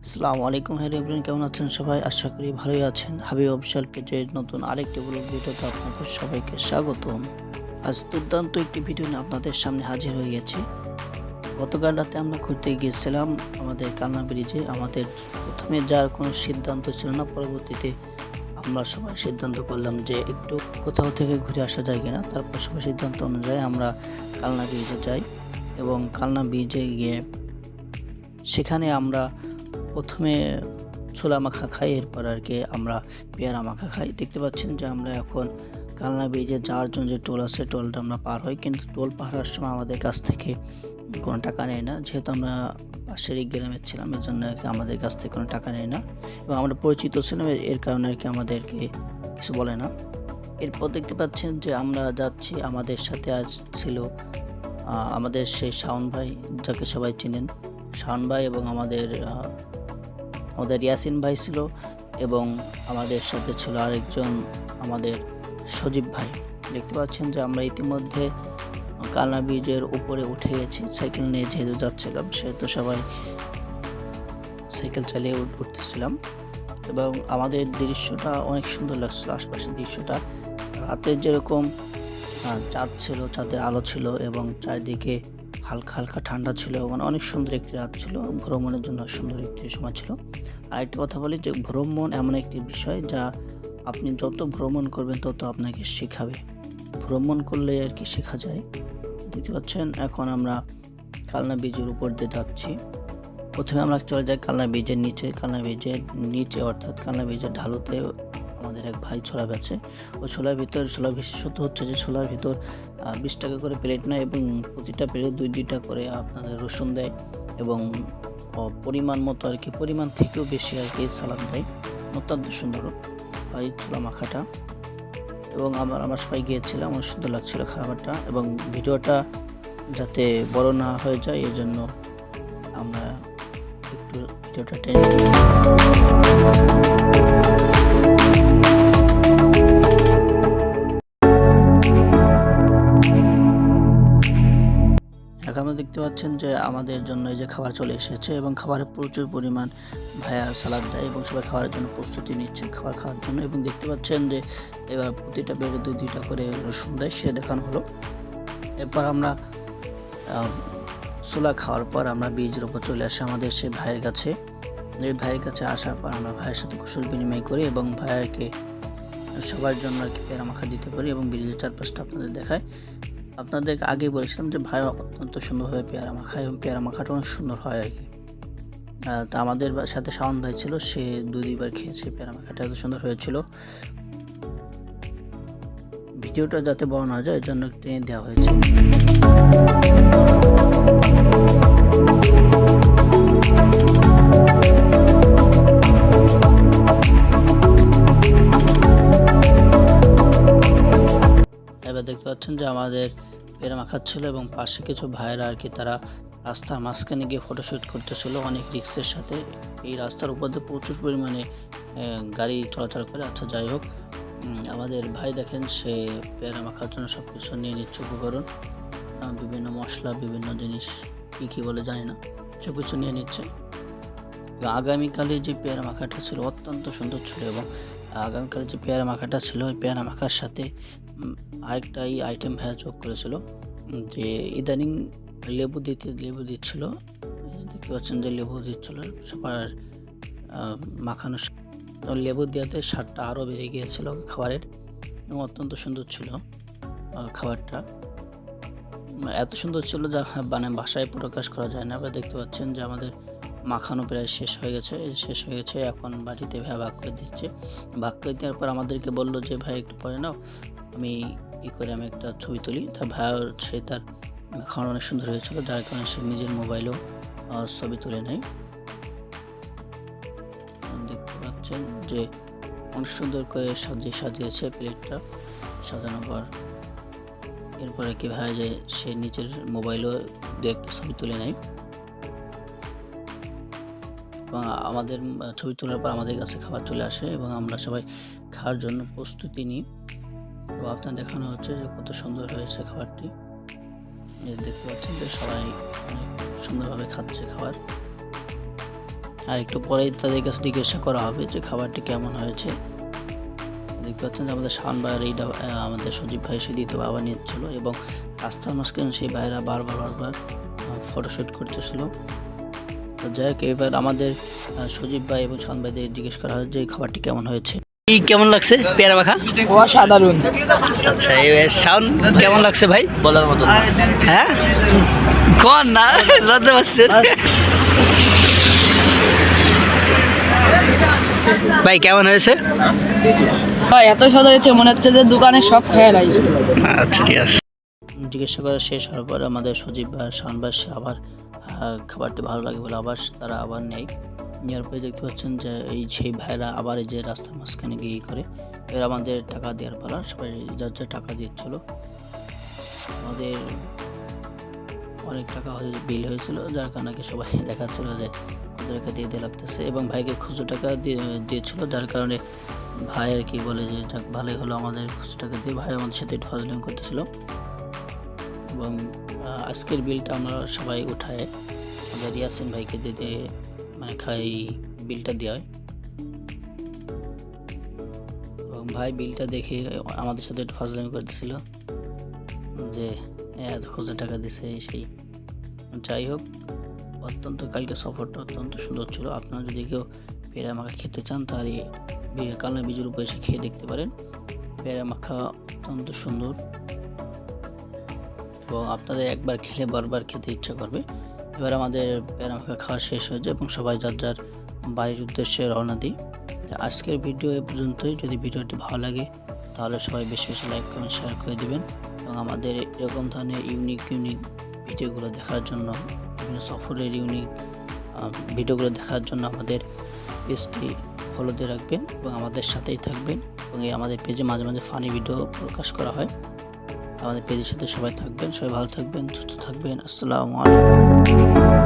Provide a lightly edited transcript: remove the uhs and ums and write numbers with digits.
আসসালামু আলাইকুম। Hello everyone, কেমন আছেন সবাই? আশা করি ভালোই আছেন। হাবিব অফিসিয়াল পেজের নতুন আরেকটি ব্লগ ভিডিওতে আপনাদের সবাইকে স্বাগতম। আজ দুর্দান্ত একটি ভিডিও নিয়ে আপনাদের সামনে হাজির হয়ে গেছি। গতকাল রাতে আমরা ঘুরতে গিয়েছিলাম আমাদের কালনা ব্রিজে। আমাদের প্রথমে যাওয়ার কোনো সিদ্ধান্ত ছিল না, পরবর্তীতে আমরা সবাই সিদ্ধান্ত করলাম যে একটু কোথাও থেকে ঘুরে আসা যায় কিনা। তারপর সবাই সিদ্ধান্ত অনুযায়ী আমরা কালনা ব্রিজে যাই এবং কালনা ব্রিজে গিয়ে সেখানে আমরা প্রথমে ছোলা মাখা খাই, এরপর আর কি আমরা পেয়ারা মাখা খাই। দেখতে পাচ্ছেন যে আমরা এখন কালনা ব্রিজে যাওয়ার জন্য যে টোল আছে, টোলটা আমরা পার হই, কিন্তু টোল পার হওয়ার সময় আমাদের কাছ থেকে কোনো টাকা নেয় না। যেহেতু আমরা পাশেরই গ্রামের ছিলাম, এর জন্য আর কি আমাদের কাছ থেকে কোনো টাকা নেয় না এবং আমরা পরিচিত ছিলাম, এর কারণে আর কি আমাদেরকে কিছু বলে না। এরপর দেখতে পাচ্ছেন যে আমরা যাচ্ছি, আমাদের সাথে আজ ছিল আমাদের সেই শাওন ভাই, যাকে সবাই চিনেন, শাওন ভাই, এবং আমাদের ইয়াসিন ভাই ছিল, এবং আমাদের সাথে ছিল আরেকজন আমাদের সজীব ভাই। দেখতে পাচ্ছেন যে আমরা ইতিমধ্যে কালনা ব্রিজের উপরে উঠে গেছি। সাইকেল নিয়ে যেহেতু যাচ্ছিলাম, সেহেতু সবাই সাইকেল চালিয়ে উঠতেছিলাম এবং আমাদের দৃশ্যটা অনেক সুন্দর লাগছিল। আশপাশের দৃশ্যটা রাতের যেরকম চাঁদ ছিল, চাঁদের আলো ছিল এবং চারিদিকে হালকা হালকা ঠান্ডা ছিল, মানে অনেক সুন্দর একটি রাত ছিল। ভ্রমণের জন্য সুন্দর একটি সময় ছিল। আরেকটি কথা বলি যে ভ্রমণ এমন একটি বিষয় যা আপনি যত ভ্রমণ করবেন তত আপনাকে শেখাবে। ভ্রমণ করলে আর কি শেখা যায়। দেখতে পাচ্ছেন এখন আমরা কালনা ব্রিজের উপর দিয়ে যাচ্ছি। প্রথমে আমরা চলে যাই কালনা ব্রিজের নিচে। কালনা ব্রিজের নিচে অর্থাৎ কালনা ব্রিজের ঢালুতে আমাদের এক ভাই ছোলা বেচে। ওই ছোলার ভিতর বিশেষত হচ্ছে যে ছোলার ভিতর 20 টাকা করে প্লেট নেয় এবং প্রতিটা প্লেটে 2-2টা করে আপনাদের রসুন দেয় এবং পরিমাণ মতো আর কি, পরিমাণ থেকেও বেশি আর কি সালাদ দেয়। অত্যন্ত সুন্দর হয় ছোলা মাখাটা এবং আমরা সবাই গিয়েছিলাম। অনেক সুন্দর লাগছিল খাবারটা এবং ভিডিওটা যাতে বড় না হয়ে যায় এই জন্য আমরা একটু ভিডিওটা টেনে আপনারা দেখতে পাচ্ছেন যে আমাদের জন্য এই যে খাবার চলে এসেছে এবং খাবারে প্রচুর পরিমাণ ভাইয়া সালাদ দেয় এবং সবাই খাবারের জন্য প্রস্তুতি নিচ্ছে খাবার খাওয়ার জন্য। এবং দেখতে পাচ্ছেন যে এবার প্রতিটা বেড়ে 2-2টা করে রসুন দেয়, সে দেখানো হলো। এরপর আমরা ছোলা খাওয়ার পর আমরা ব্রিজের উপর চলে আসি আমাদের সেই ভাইয়ের কাছে। এই ভাইয়ের কাছে আসার পর আমরা ভাইয়ের সাথে কুশল বিনিময় করি এবং ভাইয়ারকে সবার জন্য আর কি পেয়ারা মাখা দিতে পারি এবং ব্রিজের চারপাশটা আপনাদের দেখায়। আপনাদেরকে আগেই বলেছিলাম যে ভাই অত্যন্ত সুন্দরভাবে পেয়ারা মাখায় এবং পেয়ারা মাখাটা অনেক সুন্দর হয় আর কি। তা আমাদের সাথে শাওন ভাই ছিল, সে 2-2বার খেয়েছে। পেয়ারা মাখাটা এত সুন্দর হয়েছিল। ভিডিওটা যাতে বড় না যায় এর জন্য টেনে দেওয়া হয়েছে। এবার দেখতে পাচ্ছেন যে আমাদের পেয়ারা মাখাচ্ছিল এবং পাশে কিছু ভাইয়েরা আর কি, তারা রাস্তার মাঝখানে গিয়ে ফটোশ্যুট করতেছিল অনেক রিস্কের সাথে। এই রাস্তার উপর দিয়ে প্রচুর পরিমাণে গাড়ি চলাচল করে। আচ্ছা, যাই হোক, আমাদের ভাই দেখেন সে পেয়ারা মাখার জন্য সব কিছু নিয়ে নিচ্ছে, উপকরণ, বিভিন্ন মশলা, বিভিন্ন জিনিস, কী বলে জানি না, সব কিছু নিয়ে নিচ্ছে। আগামীকালে যে পেয়ারা মাখাটা ছিল অত্যন্ত সুন্দর ছিল এবং আগামীকালে যে পেয়ারা মাখাটা ছিল ওই পেয়ারা মাখার সাথে আরেকটা আইটেম ভাইয়া যোগ করেছিল যে ইদানিং লেবু দিচ্ছিল। দেখতে পাচ্ছেন যে লেবু দিচ্ছিল সবার মাখানো, লেবু দেওয়াতে স্বাদটা আরও বেড়ে গিয়েছিল খাবারের এবং অত্যন্ত সুন্দর ছিল খাবারটা। এত সুন্দর ছিল যা মানে ভাষায় প্রকাশ করা যায় না। আবার দেখতে পাচ্ছেন যে আমাদের মাখানো প্রায় শেষ হয়ে গেছে। এখন বাটিতে ভাই ভাগ করে দিচ্ছে। ভাগ করে দেওয়ার পর আমাদেরকে বললো যে ভাই একটু পরে নাও, আমি আমি একটা ছবি তুলি। তা ভাই সে তার খাওয়ানো অনেক সুন্দর হয়েছিল, যার কারণে সে নিজের মোবাইলেও ছবি তুলে নেয়। দেখতে পাচ্ছেন যে অনেক সুন্দর করে সাজিয়েছে প্লেটটা। সাজানোর পর এরপরে কি ভাই যে সে নিজের মোবাইলেও দু একটা ছবি তুলে নেয় এবং আমাদের ছবি তোলার পর আমাদের কাছে খাবার চলে আসে এবং আমরা সবাই খাওয়ার জন্য প্রস্তুতি নিই এবং আপনার দেখানো হচ্ছে যে কত সুন্দর হয়েছে খাবারটি। দেখতে পাচ্ছেন যে সবাই অনেক সুন্দরভাবে খাচ্ছে খাবার। আর একটু পরেই তাদের কাছে জিজ্ঞাসা করা হবে যে খাবারটি কেমন হয়েছে। দেখতে পাচ্ছেন যে আমাদের শাওন ভাইয়ের এইটা আমাদের সজীব ভাই সে দ্বিতীয় আবার নিচ্ছিল এবং রাস্তার মাঝখানে সেই ভাইয়েরা বারবার ফটোশ্যুট করতেছিল। তো যাই হোক, এবার আমাদের সজীব ভাই এবং শাওন ভাইদের জিজ্ঞেস করা হয় যে খাবারটি কেমন হয়েছে। কেমন লাগছে পেয়ারা মাখা? অসাধারণ। আচ্ছা, শাওন কেমন লাগছে ভাই? বলার মতো। হ্যাঁ, কোন না লজ্জা পাচ্ছেন ভাই? কেমন হয়েছে ভাই? এত স্বাদ হয়েছে, মনে হচ্ছে যে দোকানে সব খেয়ে নাই। আচ্ছা, ঠিক আছে। জিজ্ঞাসা করা শেষ হওয়ার পর আমাদের সজীব বা শাওন ভাই সে আবার খাবারটি ভালো লাগে বলে তারা আবার নেয়। নেওয়ার পরে দেখতে পাচ্ছেন যে সেই ভাইরা আবার এই যে রাস্তার মাঝখানে গিয়ে করে এবার আমাদের টাকা দেওয়ার পালা, সবাই যার টাকা দিচ্ছিল। আমাদের অনেক টাকা বিল হয়েছিল, যার কারণে সবাই দেখাচ্ছিল যে কত টাকা দিয়ে লাগতেছে এবং ভাইকে খুচরো টাকা দিয়েছিল, যার কারণে ভাই আর কি বলে যে যাক ভালোই হলো আমাদের খুচরো টাকা দিয়ে। ভাই আমাদের সাথে একটু ফাজলামি করতেছিল এবং আজকের বিলটা আমরা সবাই উঠায় আমাদের ইয়াসিন ভাইকে দিতে মানে বিলটা দেওয়া হয় এবং ভাই বিলটা দেখে আমাদের সাথে একটু ফাজলামি করতেছিল যে এত খুচরো টাকা দিছে সেই। যাই হোক, কালকে সফরটা অত্যন্ত সুন্দর ছিল। আপনারা যদি কেউ পেয়ারা মাখা খেতে চান তাহলে কালনা বীজের উপরে এসে খেয়ে দেখতে পারেন। পেয়ারা মাখা অত্যন্ত সুন্দর এবং আপনাদের একবার খেলে বারবার খেতে ইচ্ছা করবে। এবার আমাদের পেয়ারা মাখা খাওয়া শেষ হয়ে যায় এবং সবাই যার বাড়ির উদ্দেশ্যে রওনা দিই। আজকের ভিডিও এ পর্যন্তই। যদি ভিডিওটি ভালো লাগে তাহলে সবাই বেশি বেশি লাইক কমেন্ট শেয়ার করে দিবেন এবং আমাদের এরকম ধরনের ইউনিক ভিডিওগুলো দেখার জন্য, বিভিন্ন সফরের ইউনিক ভিডিওগুলো দেখার জন্য আমাদের পেজটি ফলো দিয়ে রাখবেন এবং আমাদের সাথেই থাকবেন। এবং আমাদের পেজে মাঝে মাঝে ফানি ভিডিও প্রকাশ করা হয়। আমাদের পেজের সাথে সবাই থাকবেন, সবাই ভালো থাকবেন, সুস্থ থাকবেন। আসসালামু আলাইকুম।